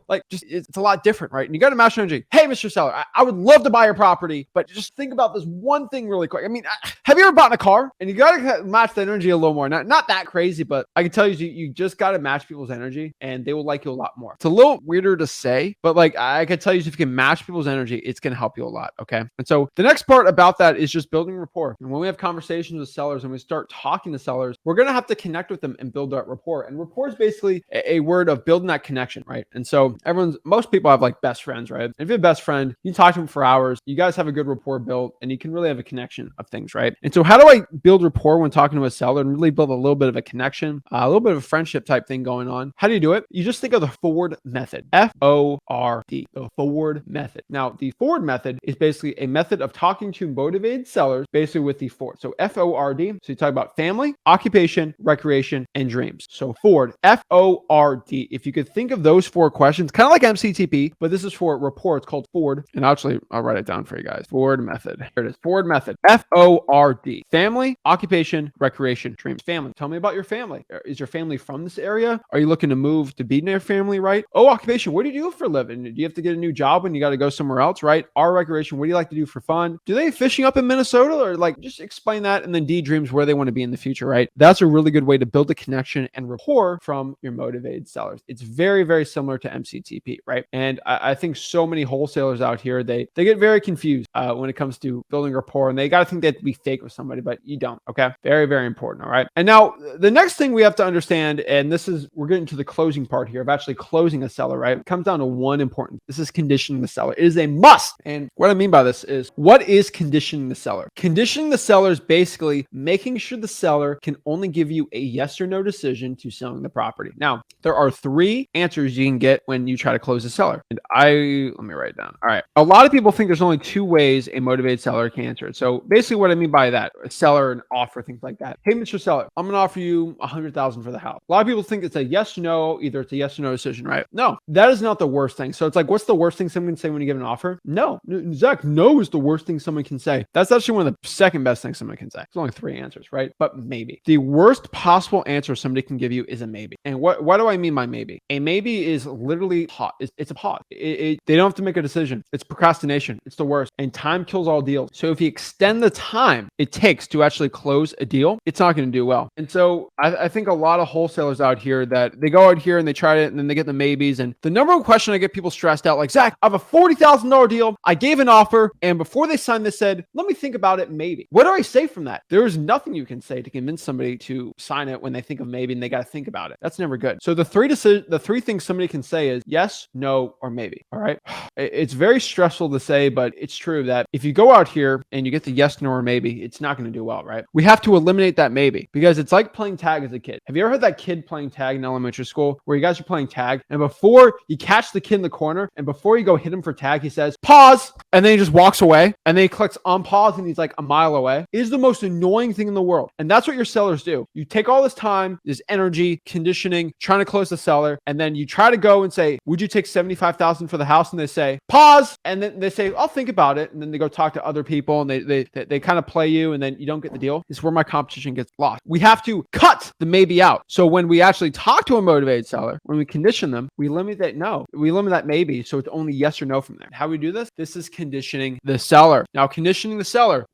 Like, just it's a lot different, right? And you got to match energy. Hey, Mr. Seller, I would love to buy your property, but just think about this one thing really quick. I mean, have you ever bought a car? And you got to match the energy a little more. Not that crazy, but I can tell you just got to match people's energy and they will like you a lot more. It's a little weirder to say, but like I can tell you, if you can match people's energy, it's going to help you a lot. Okay. And so the next part about that is just building rapport. And when we have conversations with sellers and we start talking to sellers, we're going to have to connect with them and build that rapport. And rapport is basically a word of building that connection, right? And so most people have like best friends, right? And if you have a best friend, you can talk to them for hours, you guys have a good rapport built, and you can really have a connection of things, right? And so how do I build rapport when talking to a seller and really build a little bit of a connection, a little bit of a friendship type thing going on? How do you do it? You just think of the Ford method, F-O-R-D, the Ford method. Now, the Ford method is basically a method of talking to motivated sellers, basically with the Ford. So F-O-R-D, so you talk about family, occupation, recreation, and dreams. So Ford, F-O-R-D. If you could think of those 4 questions, kind of like MCTP, but this is for rapport. It's called Ford. And actually, I'll write it down for you guys. Ford method. Here it is. Ford method. F-O-R-D. Family, occupation, recreation, dreams. Family. Tell me about your family. Is your family from this area? Are you looking to move to be near family, right? Oh, occupation. What do you do for a living? Do you have to get a new job when you got to go somewhere else, right? R, recreation. What do you like to do for fun? Do they have fishing up in Minnesota? Or like, just explain that. And then D, dreams, where they want to be in the future, right? That's a really good way to build a connection and rapport from your motivated sellers. It's very, very similar to MCTP, right? And I think so many wholesalers out here, they get very confused when it comes to building rapport, and they got to think they have to be fake with somebody, but you don't. Okay. Very, very important. All right. And now the next thing we have to understand, and we're getting to the closing part here of actually closing a seller, right? It comes down to one important. This is conditioning the seller. It is a must. And what I mean by this is, what is conditioning the seller? Conditioning the seller is basically making sure the seller can only give you a yes or no decision to selling the property. Now, there are 3 answers you can get when you try to close a seller. And let me write it down. All right. A lot of people think there's only 2 ways a motivated seller can answer it. So basically what I mean by that, a seller and offer, things like that. Hey, Mr. Seller, I'm going to offer you $100,000 for the house. A lot of people think it's a yes or no, either it's a yes or no decision, right? No, that is not the worst thing. So it's like, what's the worst thing someone can say when you give an offer? No. Zach, no is the worst thing someone can say. That's actually one of the second best things someone can say. There's only 3 answers, right? But maybe. The worst possible answer somebody can give you is a maybe. And what do I mean by maybe? A maybe is literally hot. It's a pause. They don't have to make a decision. It's procrastination. It's the worst. And time kills all deals. So if you extend the time it takes to actually close a deal, it's not going to do well. And so I think a lot of wholesalers out here that they go out here and they try it and then they get the maybes. And the number one question I get people stressed out, like, Zach, I have a $40,000 deal. I gave an offer. And before they signed, they said, let me think about it. Maybe. What do I say from that? There is nothing you can say to convince somebody to sign it when they think of maybe and they got to think about it. That's never good. So the 3 things somebody can say is yes, no, or maybe. All right. It's very stressful to say, but it's true that if you go out here and you get the yes, no, or maybe, it's not going to do well, right? We have to eliminate that maybe, because it's like playing tag as a kid. Have you ever heard that kid playing tag in elementary school where you guys are playing tag and before you catch the kid in the corner and before you go hit him for tag, he says, pause. And then he just walks away and then he clicks on pause and he's like a mile away. It is the most annoying thing in the world. And that's what your sellers do. You take all this time, this energy, conditioning, trying to close the seller. And then you try to go and say, would you take $75,000 for the house? And they say, pause. And then they say, I'll think about it. And then they go talk to other people and they kind of play you and then you don't get the deal. This is where my competition gets lost. We have to cut the maybe out. So when we actually talk to a motivated seller, when we condition them, we limit that no. We limit that maybe. So it's only yes or no from there. How we do this? This is conditioning the seller. Now, conditioning the seller,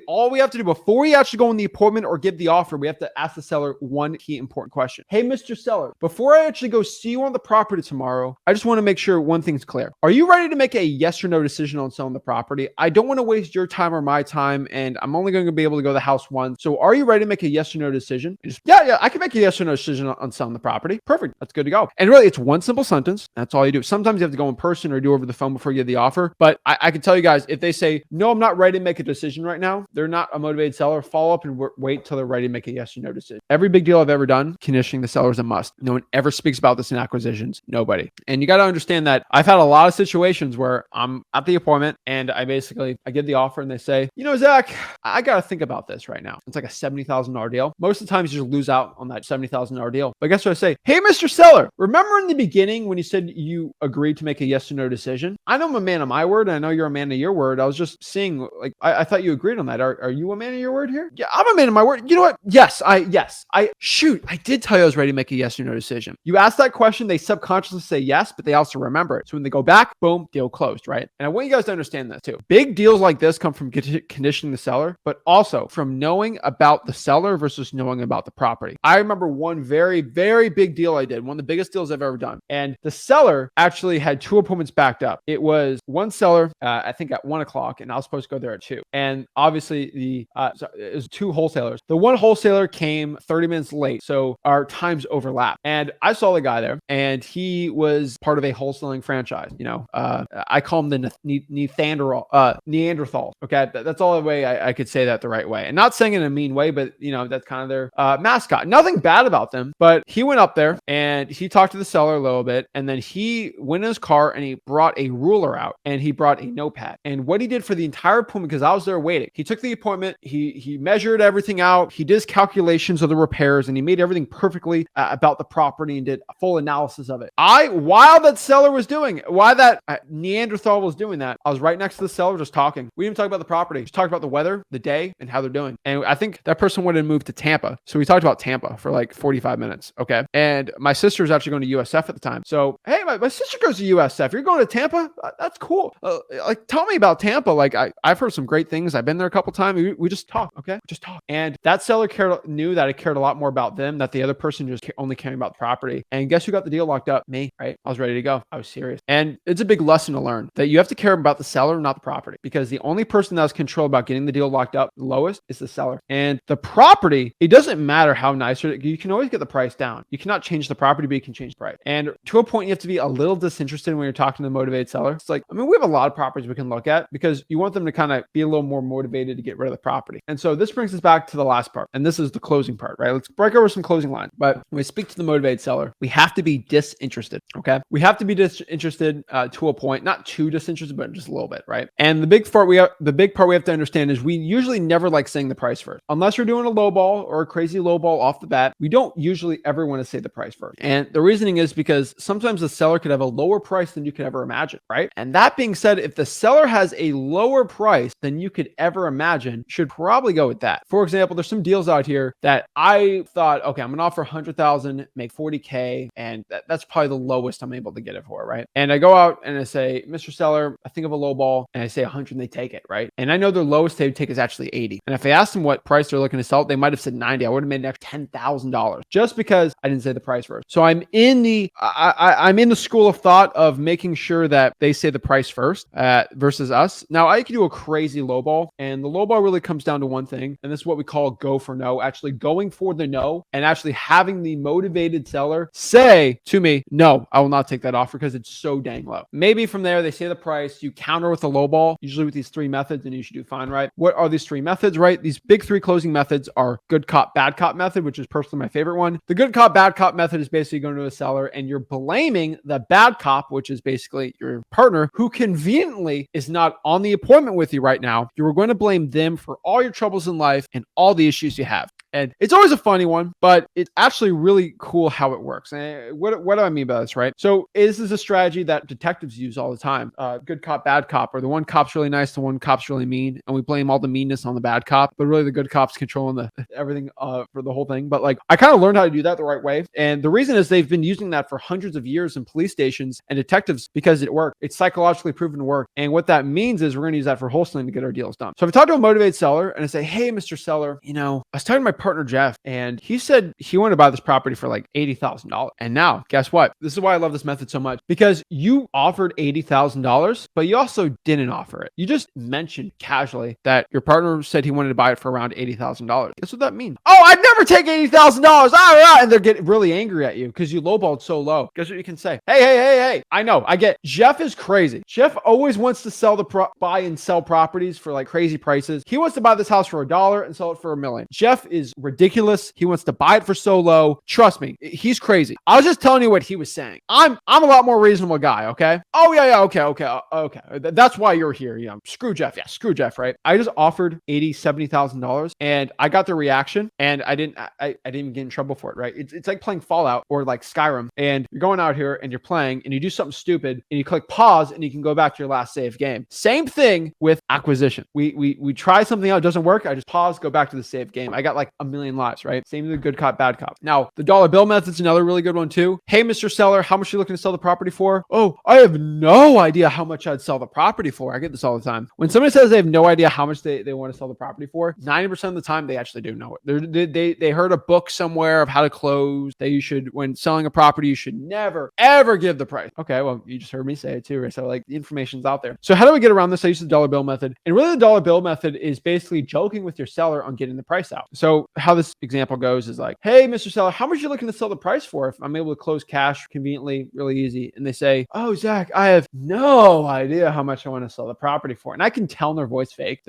all we have to do before we actually go in the appointment or give the offer, we have to ask the seller one key important question. Hey, Mr. Seller, before I actually go see you on the property tomorrow, I just want to make sure one thing's clear. Are you ready to make a yes or no decision on selling the property? I don't want to waste your time or my time, and I'm only going to be able to go to the house once. So are you ready to make a yes or no decision? Yeah, I can make a yes or no decision on selling the property. Perfect. That's good to go. And really, it's one simple sentence. That's all you do. Sometimes you have to go in person or do over the phone before you get the offer. But I can tell you guys, if they say, no, I'm not ready to make a decision right now, they're not a motivated seller. Follow up and wait till they're ready to make a yes or no decision. Every big deal I've ever done, conditioning the seller is a must. No one ever speaks about this in acquisitions. Nobody. And you got to understand that I've had a lot of situations where I'm at the appointment and I give the offer and they say, Zach, I got to think about this right now. It's like a $70,000 deal. Most of the times you just lose out on that $70,000 deal. But guess what I say? Hey, Mr. Seller, remember in the beginning when you said you agreed to make a yes or no decision? I know I'm a man of my word. And I know you're a man of your word. I was just seeing, like, I thought you agreed on that. Are you a man of your word here? Yeah, I'm a man of my word. You know what? Yes, I did tell you I was ready to make a yes or no decision. You ask that question, they subconsciously say yes, but they also remember it. So when they go back, boom, deal closed, right? And I want you guys to understand that too. Big deals like this come from conditioning the seller, but also from knowing about the seller versus knowing about the property. I remember one very, very big deal I did, one of the biggest deals I've ever done. And the seller actually had 2 appointments backed up. It was one seller, I think at 1:00, and I was supposed to go there at 2. And obviously it was 2 wholesalers. The one wholesaler came 30 minutes late, so our times overlapped. And I saw the guy there, and he was part of a wholesaling franchise. I call him the Neanderthal. Okay, that's all the way I could say that the right way, and not saying it in a mean way, but that's kind of their mascot. Nothing bad about them, but he went up there and he talked to the seller a little bit, and then he went in his car and he brought a ruler out and he brought a notepad. And what he did for the entire appointment, because I was there waiting, he took the appointment, he measured everything out, he did his calculations of the repairs, and he made everything perfectly about the property and did a full analysis of it. While that Neanderthal was doing that, I was right next to the seller just talking. We didn't talk about the property. Just talked about the weather, the day, and how they're doing. And I think that person wanted to move to Tampa. So we talked about Tampa for like 45 minutes. Okay. And my sister was actually going to USF at the time. So, hey, my sister goes to USF. You're going to Tampa? That's cool. Tell me about Tampa. Like I've heard some great things. I've been there a couple times. We just talk. Okay. Just talk. And that seller knew that I cared a lot more about them, that the other person just only caring about the property. And guess who got the deal locked up? Me, right? I was ready to go. I was serious. And it's a big lesson to learn that you have to care about the seller, not the property, because the only person that has control about getting the deal locked up the lowest is the seller. And the property, it doesn't matter how nice you can always get the price down. You cannot change the property, but you can change the price. And to a point, you have to be a little disinterested when you're talking to the motivated seller. It's like, we have a lot of properties we can look at because you want them to kind of be a little more motivated to get rid of the property. And so this brings us back to the last part. And this is the closing part, right? Let's break over some closing lines. But when we speak to the motivated seller, we have to be disinterested. Okay. We have to be disinterested to a point, not too disinterested, but just a little bit, right? And the big part we have to understand is we usually never like saying the price first. Unless you're doing a low ball or a crazy low ball off the bat, we don't usually ever want to say the price first. And the reasoning is because sometimes the seller could have a lower price than you could ever imagine, right? And that being said, if the seller has a lower price than you could ever imagine, should probably go with that. For example, there's some deals out here that I thought, okay, I'm going to offer 100,000, make 40K. And that's probably the lowest I'm able to get it for, right? And I go out and I say, Mr. Seller, I think of a low ball, and I say 100 and they take it, right? And I know their lowest they would take is actually 80. And if I asked them what price they're looking to sell it, they might have said 90. I would have made an extra $10,000 just because I didn't say the price first. So I'm in the school of thought of making sure that they say the price first versus us. Now I can do a crazy low ball, and the low ball really comes down to one thing, and this is what we call go for no, actually going for the no, and actually having the motivated seller say to me, no, I will not take that offer because it's so dang low. Maybe from there, they say the price, you counter with a low ball, usually with these 3 methods, and you should do fine, right? What are these 3 methods, right? These big 3 closing methods are good cop, bad cop method, which is personally my favorite one. The good cop, bad cop method is basically going to a seller and you're blaming the bad cop, which is basically your partner who conveniently is not on the appointment with you right now. You're going to blame them for all your troubles in life and all the issues you have. And it's always a funny one, but it's actually really cool how it works. And what do I mean by this, right? So this is a strategy that detectives use all the time. Good cop, bad cop, or the one cop's really nice, the one cop's really mean, and we blame all the meanness on the bad cop, but really the good cop's controlling everything for the whole thing. But like, I kind of learned how to do that the right way. And the reason is they've been using that for hundreds of years in police stations and detectives because it worked. It's psychologically proven to work. And what that means is we're going to use that for wholesaling to get our deals done. So if I talk to a motivated seller and I say, hey, Mr. Seller, I was talking to my partner, Jeff, and he said he wanted to buy this property for like $80,000. And now guess what? This is why I love this method so much, because you offered $80,000, but you also didn't offer it. You just mentioned casually that your partner said he wanted to buy it for around $80,000. Guess what that means? Oh, I'd never take $80,000. And they're getting really angry at you because you lowballed so low. Guess what you can say? Hey. I know, I get Jeff is crazy. Jeff always wants to buy and sell properties for like crazy prices. He wants to buy this house for $1 and sell it for $1 million. Jeff is ridiculous. He wants to buy it for so low. Trust me, he's crazy. I was just telling you what he was saying. I'm a lot more reasonable guy, okay? Oh, yeah, okay. That's why you're here. Screw Jeff. Yeah, screw Jeff, right? I just offered $70,000 and I got the reaction and I didn't even get in trouble for it, right? It's like playing Fallout or like Skyrim, and you're going out here and you're playing and you do something stupid and you click pause and you can go back to your last save game. Same thing with acquisition. We try something out, it doesn't work. I just pause, go back to the save game. I got like a million lives, right? Same with the good cop, bad cop. Now, the dollar bill method's another really good one too. Hey, Mr. Seller, how much are you looking to sell the property for? Oh, I have no idea how much I'd sell the property for. I get this all the time. When somebody says they have no idea how much they want to sell the property for, 90% of the time they actually do know it. They heard a book somewhere of how to close. When selling a property, you should never, ever give the price. Okay, well, you just heard me say it too, right? So like the information's out there. So how do we get around this? I use the dollar bill method. And really the dollar bill method is basically joking with your seller on getting the price out. So how this example goes is like, hey, Mr. Seller, how much are you looking to sell the price for? If I'm able to close cash conveniently, really easy. And they say, oh, Zach, I have no idea how much I want to sell the property for. And I can tell in their voice fake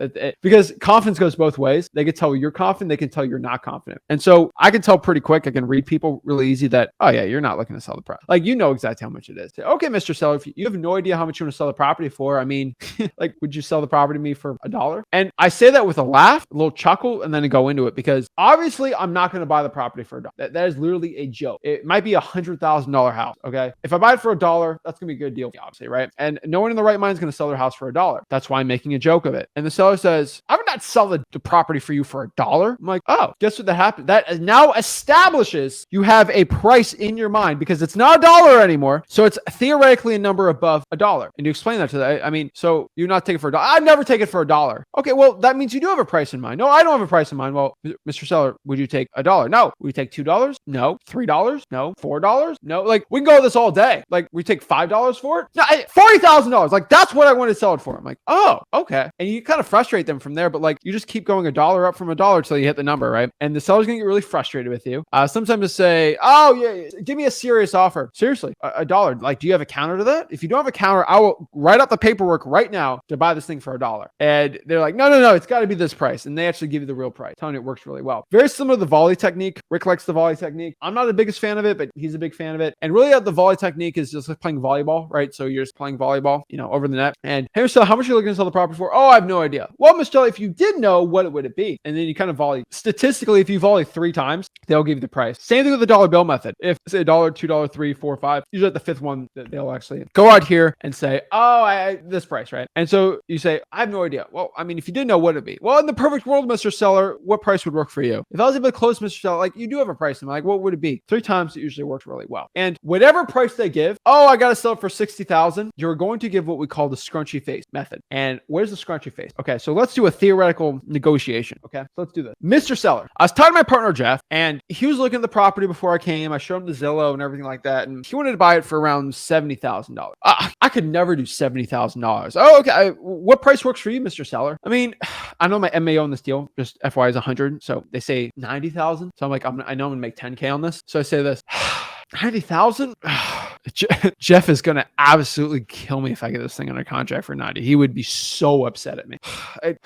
because confidence goes both ways. They can tell you're confident. They can tell you're not confident. And so I can tell pretty quick. I can read people really easy that, oh yeah, you're not looking to sell the property. Like, you know exactly how much it is. Say, okay, Mr. Seller, if you have no idea how much you want to sell the property for, I mean, like, would you sell the property to me for $1? And I say that with a laugh, a little chuckle, and then I go into it because obviously I'm not going to buy the property for $1. That is literally a joke. It might be $100,000 house. Okay. If I buy it for $1, that's going to be a good deal, obviously, right? And no one in the right mind is going to sell their house for $1. That's why I'm making a joke of it. And the seller says, I would not sell the property for you for $1. I'm like, oh, guess what that happened? That now establishes you have a price in your mind because it's not $1 anymore. So it's theoretically a number above $1. And you explain that to them. I mean, so you're not taking it for $1. I'd never take it for $1. Okay, well, that means you do have a price in mind. No, I don't have a price in mind. Well, Mr. Seller, would you take $1? No. Would you take $2? No. $3? No. $4? No. Like, we can go this all day. Like, we take $5 for it? No, $40,000. Like, that's what I want to sell it for. I'm like, oh, okay. And you kind of frustrate them from there, but like, you just keep going $1 up from $1 until you hit the number, right? And the seller's going to get really frustrated with you. Sometimes they say, oh yeah, give me a serious offer. Seriously, $1. Like, do you have a counter to that? If you don't have a counter, I will write out the paperwork right now to buy this thing for $1. And they're like, no, it's got to be this price. And they actually give you the real price. I'm telling you, it works really well. Very similar to the volley technique. Rick likes the volley technique. I'm not the biggest fan of it, but he's a big fan of it. And really, the volley technique is just like playing volleyball, right? So you're just playing volleyball, over the net. And hey, so how much are you looking to sell the property for? Oh, I have no idea. Well, Mr. Jelly, if you did know, what would it be? And then you kind of volley. Statistically, if you volley 3 times, they'll give you the price. Same thing with the dollar bill method. If say $1, $2, $3, $4, $5, usually at the 5th one, they'll actually go out here and say, oh, this price, right? And so you say, I have no idea. Well, I mean, if you did know, what would it be? Well, in the perfect world, Mr. Seller, what price would work for you? If I was able to close, Mr. Seller, like, you do have a price. I'm like, what would it be? 3 times, it usually works really well. And whatever price they give, oh, I got to sell it for $60,000. You're going to give what we call the scrunchy face method. And where's the scrunchy face? Okay, so let's do a theoretical negotiation. Okay, so let's do this. Mr. Seller, I was talking to my partner, Jeff, and he was looking at the property before I came. I showed him the Zillow and everything like that. And he wanted to buy it for around $70,000. I could never do $70,000. Oh, okay. What price works for you, Mr. Seller? I mean, I know my MAO on this deal, just FYI, is 100. So they say 90,000. So I'm like, I know I'm going to make 10K on this. So I say this. 90,000? Jeff is going to absolutely kill me if I get this thing under contract for 90. He would be so upset at me. I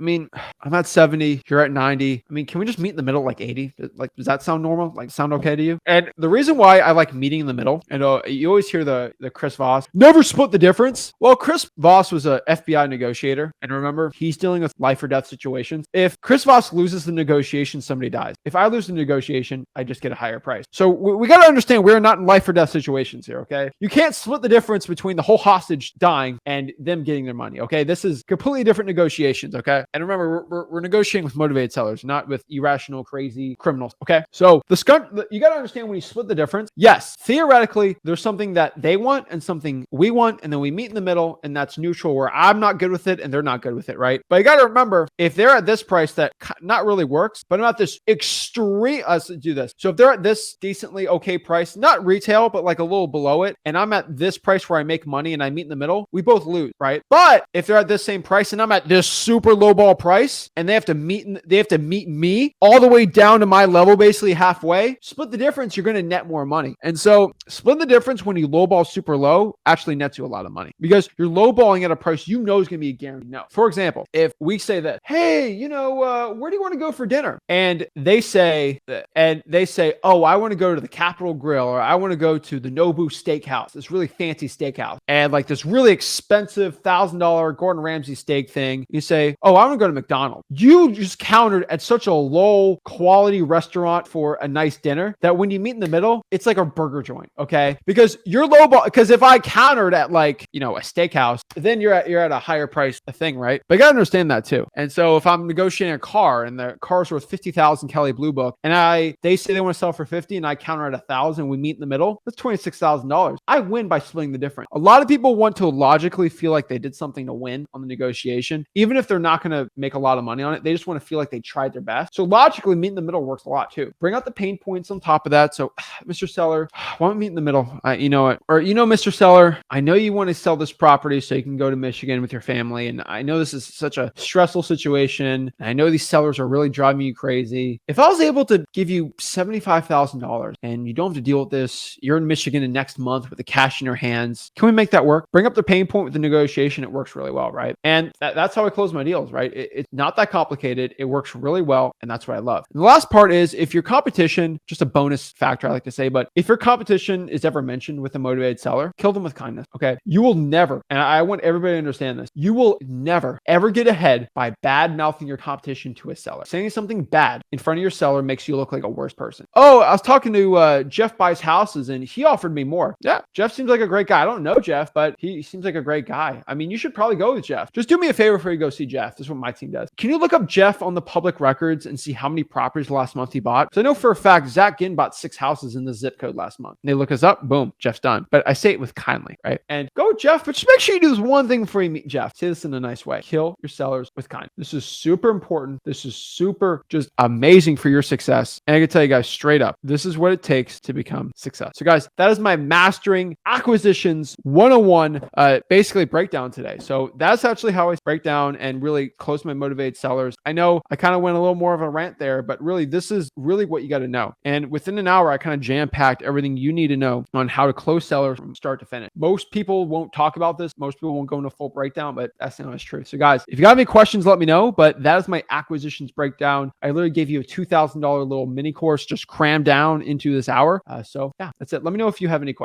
mean, I'm at 70. You're at 90. I mean, can we just meet in the middle, like 80? Like, does that sound normal? Like, sound okay to you? And the reason why I like meeting in the middle, and you always hear the Chris Voss, never split the difference. Well, Chris Voss was a FBI negotiator. And remember, he's dealing with life or death situations. If Chris Voss loses the negotiation, somebody dies. If I lose the negotiation, I just get a higher price. So we got to understand we're not in life or death situations here, okay? You can't split the difference between the whole hostage dying and them getting their money, okay? This is completely different negotiations, okay? And remember, we're negotiating with motivated sellers, not with irrational, crazy criminals, okay? So you got to understand when you split the difference, yes, theoretically, there's something that they want and something we want, and then we meet in the middle, and that's neutral where I'm not good with it and they're not good with it, right? But you got to remember, if they're at this price that not really works, but I'm at this extreme, let's do this. So if they're at this decently okay price, not retail, but like a little below it and I'm at this price where I make money and I meet in the middle, we both lose, right? But if they're at this same price and I'm at this super low ball price and they have to meet me all the way down to my level, basically halfway, split the difference, you're going to net more money. And so split the difference when you lowball super low actually nets you a lot of money because you're lowballing at a price you know is going to be a guaranteed no. For example, if we say that, hey, where do you want to go for dinner? And they say, oh, I want to go to the Capitol Grill, or I want to go to the Nobu Steakhouse, this really fancy steakhouse, and like this really expensive $1,000 Gordon Ramsay steak thing. You say, oh, I want to go to McDonald's. You just countered at such a low quality restaurant for a nice dinner that when you meet in the middle, it's like a burger joint, okay? Because you're lowball. Because if I countered at like, a steakhouse, then you're at a higher price thing, right? But you gotta understand that too. And so if I'm negotiating a car and the car's worth 50,000 Kelly Blue Book, and they say they want to sell for 50, and I counter at 1,000, we meet in the middle, that's $26,000. I win by splitting the difference. A lot of people want to logically feel like they did something to win on the negotiation, even if they're not going to make a lot of money on it. They just want to feel like they tried their best. So logically, meet in the middle works a lot too. Bring out the pain points on top of that. So, Mr. Seller, why don't we meet in the middle? You know what? Or, Mr. Seller, I know you want to sell this property so you can go to Michigan with your family. And I know this is such a stressful situation. And I know these sellers are really driving you crazy. If I was able to give you $75,000 and you don't have to deal with this, you're in Michigan in next month with the cash in your hands, can we make that work? Bring up the pain point with the negotiation. It works really well, right? And that's how I close my deals, right? It's not that complicated. It works really well. And that's what I love. And the last part is if your competition, just a bonus factor I like to say, but if your competition is ever mentioned with a motivated seller, kill them with kindness, okay? You will never, and I want everybody to understand this, you will never ever get ahead by bad mouthing your competition to a seller. Saying something bad in front of your seller makes you look like a worse person. Oh, I was talking to Jeff buys houses and he offered me more. Yeah, Jeff seems like a great guy. I don't know Jeff, but he seems like a great guy. I mean, you should probably go with Jeff. Just do me a favor before you go see Jeff. This is what my team does. Can you look up Jeff on the public records and see how many properties last month he bought? So I know for a fact, Zach Ginn bought 6 houses in the zip code last month. And they look us up, boom, Jeff's done. But I say it with kindly, right? And go Jeff, but just make sure you do this one thing before you meet Jeff. Say this in a nice way. Kill your sellers with kindness. This is super important. This is super just amazing for your success. And I can tell you guys straight up, this is what it takes to become success. So guys, that is my Mastering Acquisitions 101 basically breakdown today. So that's actually how I break down and really close my motivated sellers. I know I kind of went a little more of a rant there, but really this is really what you got to know. And within an hour, I kind of jam-packed everything you need to know on how to close sellers from start to finish. Most people won't talk about this. Most people won't go into full breakdown, but that's the honest truth. So guys, if you got any questions, let me know. But that is my acquisitions breakdown. I literally gave you a $2,000 little mini course just crammed down into this hour. So yeah, that's it. Let me know if you have any questions.